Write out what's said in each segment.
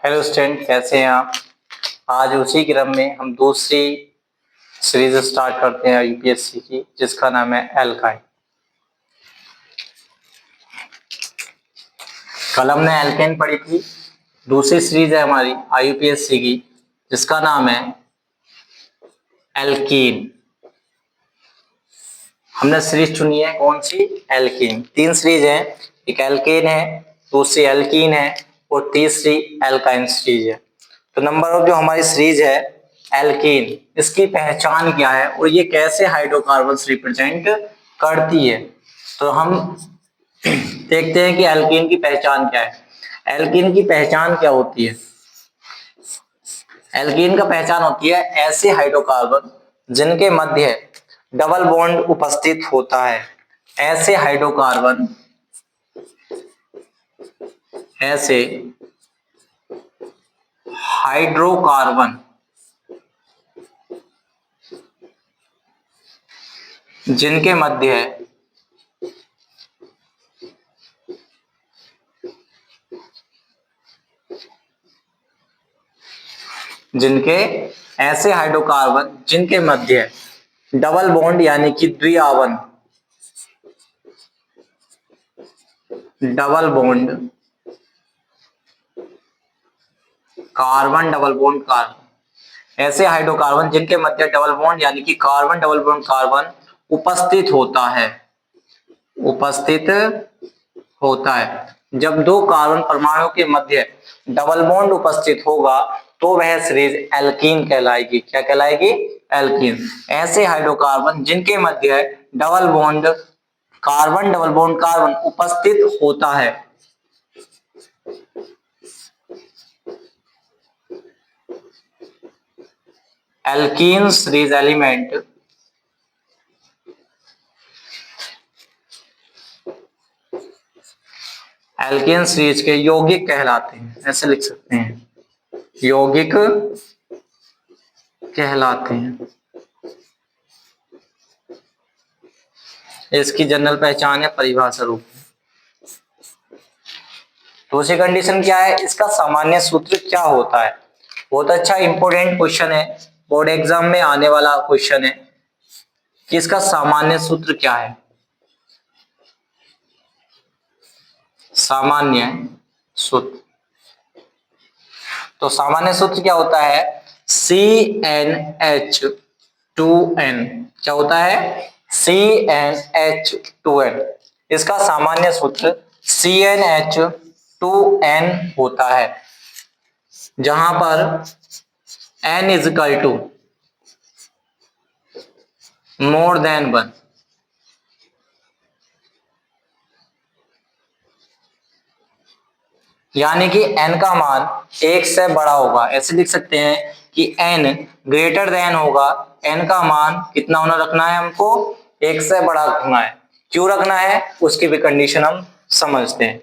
Hello student, कैसे हैं आप। आज उसी क्रम में हम दूसरी सीरीज स्टार्ट करते हैं यूपीएससी की, जिसका नाम है एल्काइन। कल हमने एल्केन पढ़ी थी। दूसरी सीरीज है हमारी आईयूपीएससी की, जिसका नाम है एल्कीन। हमने सीरीज चुनी है कौन सी? एल्कीन। तीन सीरीज है, एक एल्केन है, दूसरी एल्कीन है और तीसरी एल्काइन सीरीज है। तो नंबर ऑफ जो हमारी सीरीज है एल्कीन, इसकी पहचान क्या है और ये कैसे हाइड्रोकार्बन्स रिप्रेजेंट करती है। तो हम देखते हैं कि एल्कीन की पहचान क्या है। एल्कीन की पहचान क्या होती है? एल्कीन का पहचान होती है ऐसे हाइड्रोकार्बन जिनके मध्य डबल बॉन्ड उपस्थित होता है। ऐसे हाइड्रोकार्बन, ऐसे हाइड्रोकार्बन जिनके मध्य ऐसे हाइड्रोकार्बन जिनके मध्य डबल बॉन्ड यानी कि द्विआवन, double bond carbon double bond carbon, ऐसे हाइड्रोकार्बन जिनके मध्य डबल बॉन्ड यानी कि कार्बन डबल बॉन्ड कार्बन उपस्थित होता है। जब दो कार्बन परमाणु के मध्य डबल बॉन्ड उपस्थित होगा तो वह सीरीज एल्कीन कहलाएगी। क्या कहलाएगी? एल्कीन। ऐसे हाइड्रोकार्बन जिनके मध्य डबल बॉन्ड कार्बन उपस्थित होता है। Alkene series element alkene series के यौगिक कहलाते हैं। ऐसे लिख सकते हैं, यौगिक कहलाते हैं। इसकी जनरल पहचान है परिभाषा रूप में। दूसरी कंडीशन क्या है? इसका सामान्य सूत्र क्या होता है? बहुत अच्छा इंपॉर्टेंट क्वेश्चन है, बोर्ड एग्जाम में आने वाला क्वेश्चन है कि इसका सामान्य सूत्र क्या है। सामान्य सूत्र, तो सामान्य सूत्र क्या होता है? CnH2n। क्या होता है? CnH2n। इसका सामान्य सूत्र CnH2n होता है, जहां पर n is equal to more than 1, यानी कि n का मान 1 से बड़ा होगा। ऐसे लिख सकते हैं कि n ग्रेटर देन होगा। n का मान कितना होना रखना है? हमको 1 से बड़ा रखना है। क्यों रखना है उसकी भी कंडीशन हम समझते हैं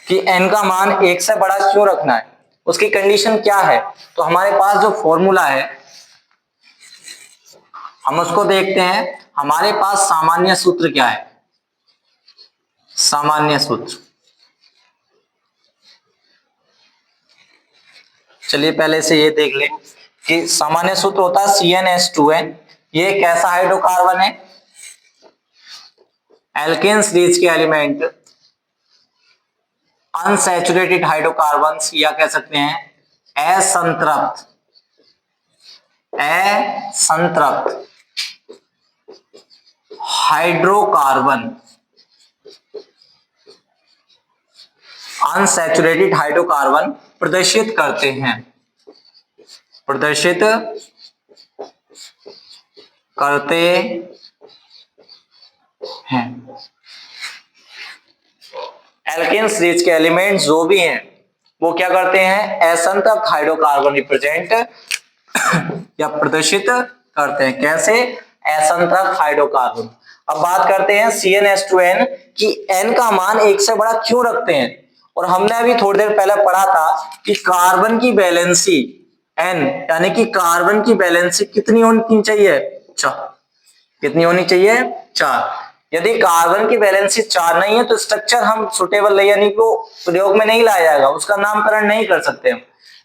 कि n का मान 1 से बड़ा क्यों रखना है, उसकी कंडीशन क्या है। तो हमारे पास जो फॉर्मूला है हम उसको देखते हैं। हमारे पास सामान्य सूत्र क्या है? सामान्य सूत्र, चलिए पहले से ये देख लें कि सामान्य सूत्र होता है CnH2n। ये कैसा हाइड्रोकार्बन है? एल्केन सीरीज के एलिमेंट अनसैचुरेटेड हाइड्रोकार्बन्स, या कह सकते हैं असंतृप्त हाइड्रोकार्बन, अनसैचुरेटेड हाइड्रोकार्बन प्रदर्शित करते हैं, एल्केन सीरीज के एलिमेंट जो भी हैं वो क्या करते हैं? असंतृप्त हाइड्रोकार्बन रिप्रेजेंट या प्रदर्शित करते हैं। कैसे? असंतृप्त हाइड्रोकार्बन। अब बात करते हैं CnH2n कि n का मान 1 से बड़ा क्यों रखते हैं। और हमने अभी थोड़ी देर पहले पढ़ा था कि कार्बन की वैलेंसी n, यानी कि कार्बन की वैलेंसी कितनी होनी चाहिए? 4। कितनी होनी चाहिए? 4। यदि कार्बन की वैलेंसी 4 नहीं है तो स्ट्रक्चर हम सुटेबल यानी को प्रयोग में नहीं लाया जाएगा, उसका नामकरण नहीं कर सकते हम।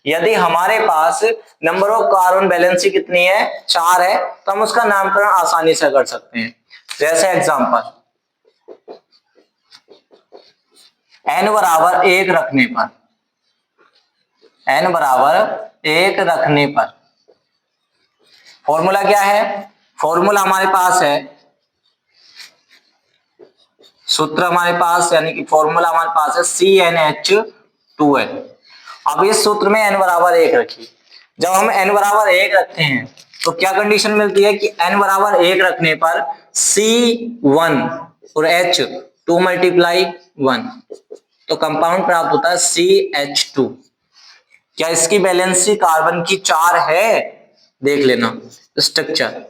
यदि हमारे पास नंबर ऑफ कार्बन वैलेंसी कितनी है, 4 है, तो हम उसका नामकरण आसानी से कर सकते हैं। जैसे एग्जांपल n बराबर 1 रखने पर, n बराबर 1 रखने पर फॉर्मूला क्या है, फॉर्मूला हमारे पास है, सूत्र हमारे पास यानी कि फॉर्मूला हमारे पास है CnH2n। अब इस सूत्र में n बराबर 1 रखिए। जब हम n बराबर 1 रखते हैं तो क्या कंडीशन मिलती है कि n बराबर 1 रखने पर C1 और H 2 मल्टीप्लाई 1, तो कंपाउंड प्राप्त होता है CH2। क्या इसकी वैलेंसी कार्बन की 4 है, देख लेना। स्ट्रक्चर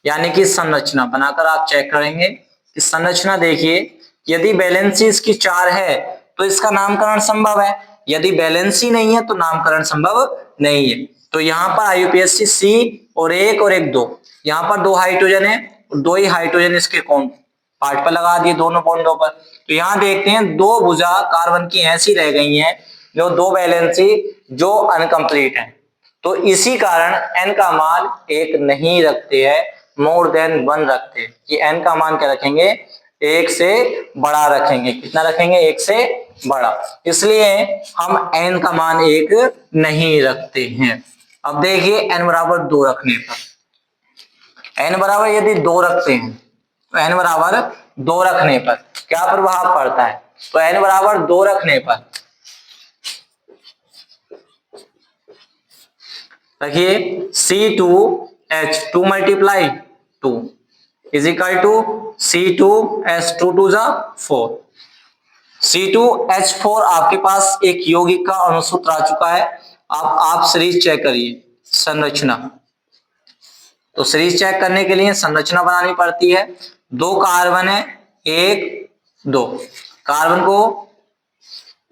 यानी कि संरचना बनाकर आप चेक करेंगे कि संरचना देखिए, यदि वैलेंसी इसकी 4 है तो इसका नामकरण संभव है, यदि वैलेंसी नहीं है तो नामकरण संभव नहीं है। तो यहाँ पर आईयूपीएसी सी और एक 2, यहाँ पर 2 हाइड्रोजन है और 2 ही हाइड्रोजन इसके कौन पार्ट पर लगा दिए दोनों बॉन्डों पर। तो यहाँ देखते हैं 2 भुजा कार्बन की ऐसी रह गई हैं जो 2 वैलेंसी जो अनकंप्लीट है, तो इसी कारण n का मान 1 नहीं रखते हैं, मोर देन 1 रखते हैं कि n का मान क्या रखेंगे, 1 से बड़ा रखेंगे। कितना रखेंगे, 1 से बड़ा, इसलिए हम n का मान 1 नहीं रखते हैं। अब देखिए n बराबर 2 रखने पर, n बराबर यदि 2 रखते हैं तो n बराबर 2 रखने पर क्या प्रभाव पड़ता है, तो n बराबर 2 रखने पर रखिए C2H 2 multiply 2 is equal to C2H2 2 जा 4। C2H4 आपके पास एक यौगिक का अणुसूत्र आ चुका है। अब आप सीरीज चेक करिए संरचना, तो सीरीज चेक करने के लिए संरचना बनानी पड़ती है। 2 कार्बन है, 1 2 कार्बन को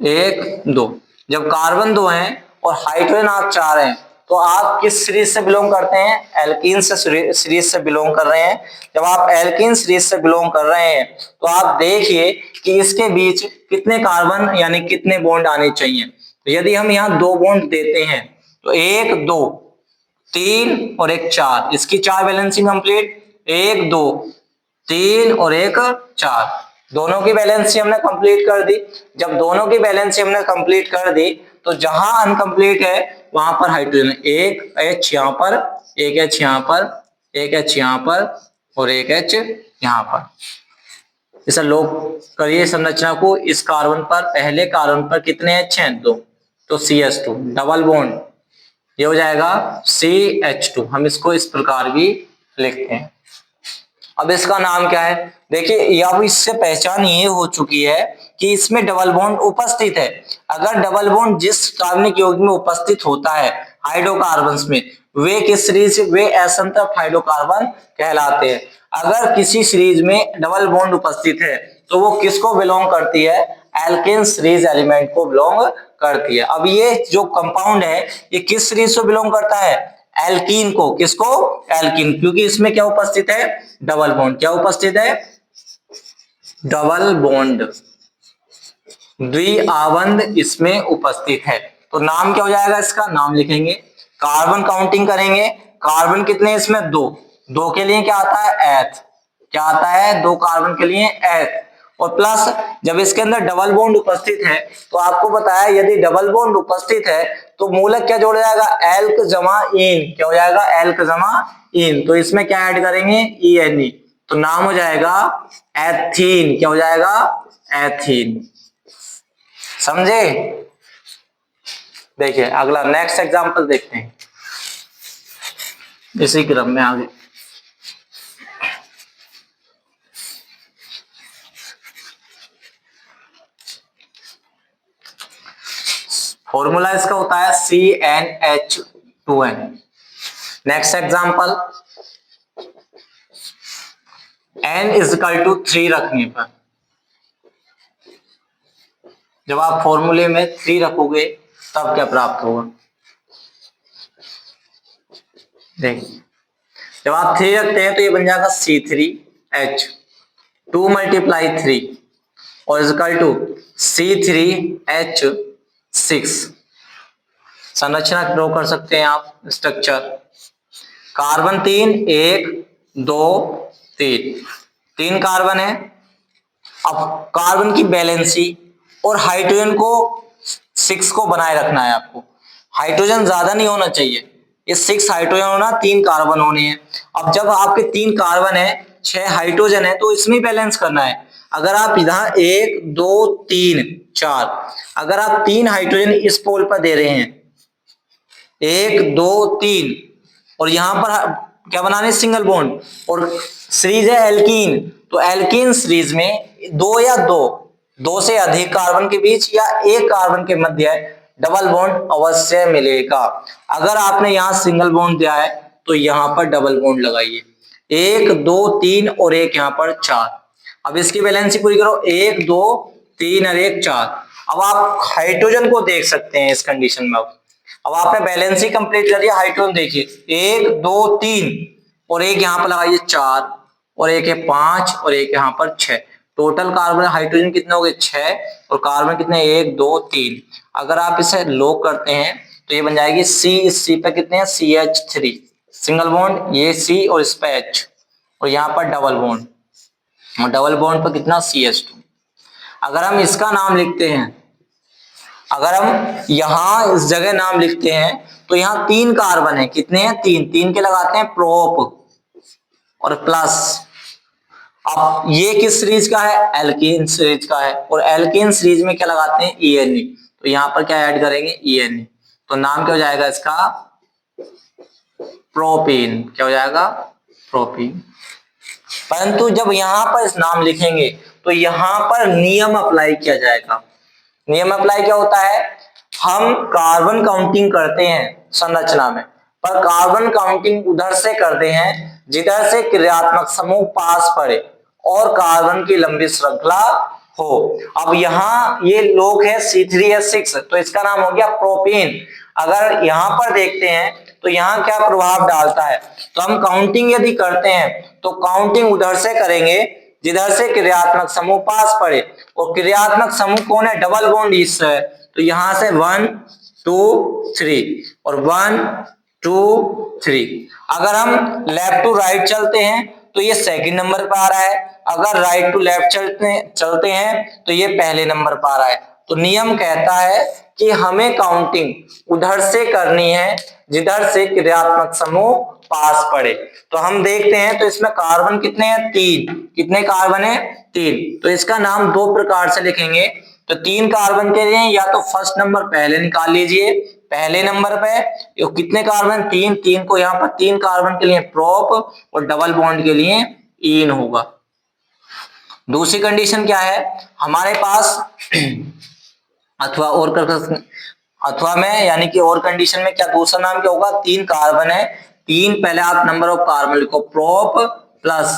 1 2, जब कार्बन 2 हैं और हाइड्रोजन आप 4 हैं तो आप किस सीरीज से बिलोंग करते हैं, एल्कीन से सीरीज से बिलोंग कर रहे हैं। जब आप एल्कीन सीरीज से बिलोंग कर रहे हैं तो आप देखिए कि इसके बीच कितने कार्बन यानी कितने बॉन्ड आने चाहिए। तो यदि हम यहाँ 2 बॉन्ड देते हैं तो 1 2 3 और 1 4, इसकी 4 वैलेंसी कंप्लीट, 1 2 3 और 1 4, दोनों की बैलेंसी हमने कंप्लीट कर दी। जब दोनों की बैलेंसी हमने कंप्लीट कर दी तो जहां अनकंप्लीट है वहां पर हाइड्रोजन, एक H यहाँ पर, एक H यहाँ पर, एक H यहाँ पर और एक H यहाँ पर। इसे लोग करिए संरचना को, इस कार्बन पर, पहले कार्बन पर कितने H हैं, 2, तो CH2 डबल बॉन्ड, ये हो जाएगा CH2। हम इसको इस प्रकार भी लिखते हैं। अब इसका नाम क्या है, देखिए अब इससे पहचान ये हो चुकी है कि इसमें डबल बॉन्ड उपस्थित है। अगर डबल बॉन्ड जिस कार्बनिक यौगिक में उपस्थित होता है हाइड्रोकार्बन्स में, वे किस सीरीज, वे असंतृप्त हाइड्रोकार्बन कहलाते हैं। अगर किसी सीरीज में डबल बॉन्ड उपस्थित है तो वो किसको बिलोंग करती है, एल्केन सीरीज एलिमेंट को बिलोंग करती है। अब ये जो कंपाउंड है ये किस सीरीज से बिलोंग करता है, एल्कीन को। किसको, एल्कीन, क्योंकि इसमें क्या उपस्थित है, डबल बॉन्ड। क्या उपस्थित है, डबल बॉन्ड, द्विआबंध इसमें उपस्थित है। तो नाम क्या हो जाएगा, इसका नाम लिखेंगे। कार्बन काउंटिंग करेंगे, कार्बन कितने इसमें, 2, 2 के लिए क्या आता है, एथ, क्या आता है, 2 कार्बन के लिए एथ, और प्लस जब इसके अंदर डबल बॉन्ड उपस्थित है तो आपको बताया यदि डबल बॉन्ड उपस्थित है तो मूलक क्या जोड़ जाएगा, एल्क जमा इन, क्या हो जाएगा, एल्क जमा इन, तो इसमें क्या ऐड करेंगे, ENE, तो नाम हो जाएगा एथीन। क्या हो जाएगा, एथीन। समझे। देखिए अगला नेक्स्ट एग्जांपल देखते हैं इसी क्रम में आगे। फॉर्मूला इसका होता है CnH2n। Next example, n is equal to 3 रखने पर, जब आप फॉर्मूले में 3 रखोगे तब क्या प्राप्त होगा, देखिए जब आप 3 रखते हैं तो ये बन जाएगा C3H, 2 मल्टीप्लाई 3 और इक्वल टू C3H6। संरचना ड्रॉ कर सकते हैं आप। स्ट्रक्चर कार्बन 3, 1 2 3, 3 कार्बन है। अब कार्बन की बैलेंसी और हाइड्रोजन को 6 को बनाए रखना है आपको। हाइड्रोजन ज्यादा नहीं होना चाहिए, ये 6 हाइड्रोजन होना, 3 कार्बन होने हैं। अब जब आपके 3 कार्बन है, 6 हाइड्रोजन है, तो इसमें बैलेंस करना है। अगर आप यहाँ 1 2 3 4, अगर आप 3 हाइड्रोजन इस पोल पर दे रहे हैं 1 2 3 और यहां पर क्या बनाने, सिंगल बॉन्ड, और सीरीज है एल्कीन, तो एल्कीन सीरीज में 2 या 2 से अधिक कार्बन के बीच या एक कार्बन के मध्य डबल बॉन्ड अवश्य मिलेगा। अगर आपने यहाँ सिंगल बॉन्ड दिया है तो यहाँ पर डबल बॉन्ड लगाइए, 1 2 3 और एक यहाँ पर 4। अब इसकी बैलेंसी पूरी करो, 1 2 3 और 1 4। अब आप हाइड्रोजन को देख सकते हैं इस कंडीशन में। अब आपने बैलेंसी कंप्लीट कर दिया, हाइड्रोजन देखिए 1 2 3 और एक यहाँ पर लगाइए 4 और एक है 5 और एक यहाँ पर 6। टोटल कार्बन हाइड्रोजन कितने हो गए, 6, और कार्बन कितने, 1 2 3। अगर आप इसे लॉक करते हैं तो ये बन जाएगी C। इस C पे कितने हैं, CH3 सिंगल बॉन्ड, ये C और इस पे H, और यहाँ पर डबल बॉन्ड, और डबल बॉन्ड पर कितना, CH2। अगर हम इसका नाम लिखते हैं, अगर हम यहां इस जगह नाम लिखते हैं तो यहाँ 3 कार्बन है, कितने हैं, 3 के लगाते हैं प्रोप और प्लस। अब ये किस सीरीज का है, एल्कीन सीरीज का है, और एल्कीन सीरीज में क्या लगाते हैं, ENE, तो यहाँ पर क्या ऐड करेंगे, ENE, तो नाम क्या हो जाएगा इसका, प्रोपीन। क्या हो जाएगा, प्रोपीन। परंतु जब यहां पर इस नाम लिखेंगे तो यहां पर नियम अप्लाई किया जाएगा। नियम अप्लाई क्या होता है, हम कार्बन काउंटिंग करते हैं संरचना में, पर कार्बन काउंटिंग उधर से करते हैं जिधर से क्रियात्मक समूह पास पड़े और कार्बन की लंबी श्रृंखला हो। अब यहाँ ये लोग है C3H6, तो इसका नाम हो गया प्रोपेन। अगर यहाँ पर देखते हैं तो यहाँ क्या प्रभाव डालता है, तो हम काउंटिंग यदि करते हैं तो काउंटिंग उधर से करेंगे जिधर से क्रियात्मक समूह पास पड़े, और क्रियात्मक समूह कौन है, डबल बॉन्ड इस है, तो यहां से 1 2 3 और 1 2 3। अगर हम लेफ्ट टू राइट चलते हैं तो ये सेकंड नंबर पर आ रहा है, अगर राइट टू लेफ्ट चलते हैं तो ये पहले नंबर पर आ रहा है। तो नियम कहता है कि हमें काउंटिंग उधर से करनी है जिधर से क्रियात्मक समूह पास पड़े। तो हम देखते हैं तो इसमें कार्बन कितने हैं, 3। कितने कार्बन है, 3। तो इसका नाम 2 प्रकार से लिखेंगे। तो 3 कार्बन के लिए या तो फर्स्ट नंबर पहले निकाल लीजिए, पहले नंबर पे कितने कार्बन, 3 को यहाँ पर 3 कार्बन के लिए प्रोप और डबल बॉन्ड के लिए इन होगा। दूसरी कंडीशन क्या है हमारे पास अथवा में, यानी कि और कंडीशन में क्या दूसरा नाम क्या होगा, 3 कार्बन है, 3 पहले आप नंबर ऑफ कार्बन लिखो, प्रोप प्लस।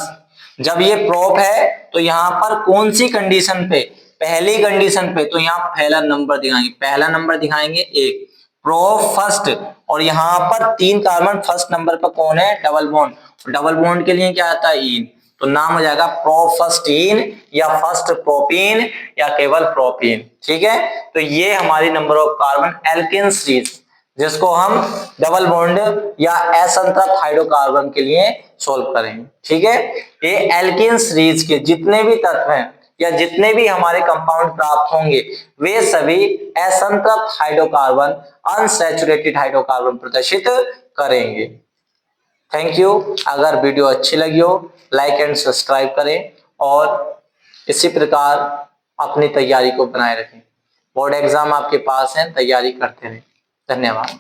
जब ये प्रोप है तो यहाँ पर कौन सी कंडीशन पे, पहली कंडीशन पे, तो यहाँ पहला नंबर दिखाएंगे, पहला नंबर दिखाएंगे 1 प्रोप फर्स्ट, और यहाँ पर 3 कार्बन फर्स्ट नंबर पर कौन है, डबल बॉन्ड, डबल बॉन्ड के लिए क्या आता है, इन, तो नाम हो जाएगा प्रोफस्टीन या फर्स्ट प्रोपीन या केवल प्रोपीन। ठीक है, तो ये हमारी number of carbon alkane series, जिसको हम डबल बॉन्ड या असंतृप्त हाइड्रोकार्बन के लिए सोल्व करेंगे। ठीक है, ये एल्केन सीरीज के जितने भी तत्व हैं या जितने भी हमारे कंपाउंड प्राप्त होंगे वे सभी असंतृप्त हाइड्रोकार्बन, अनसैचुरेटेड हाइड्रोकार्बन प्रदर्शित करेंगे। Thank you. अगर वीडियो अच्छी लगी हो लाइक एंड सब्सक्राइब करें और इसी प्रकार अपनी तैयारी को बनाए रखें। बोर्ड एग्जाम आपके पास है, तैयारी करते रहें। धन्यवाद।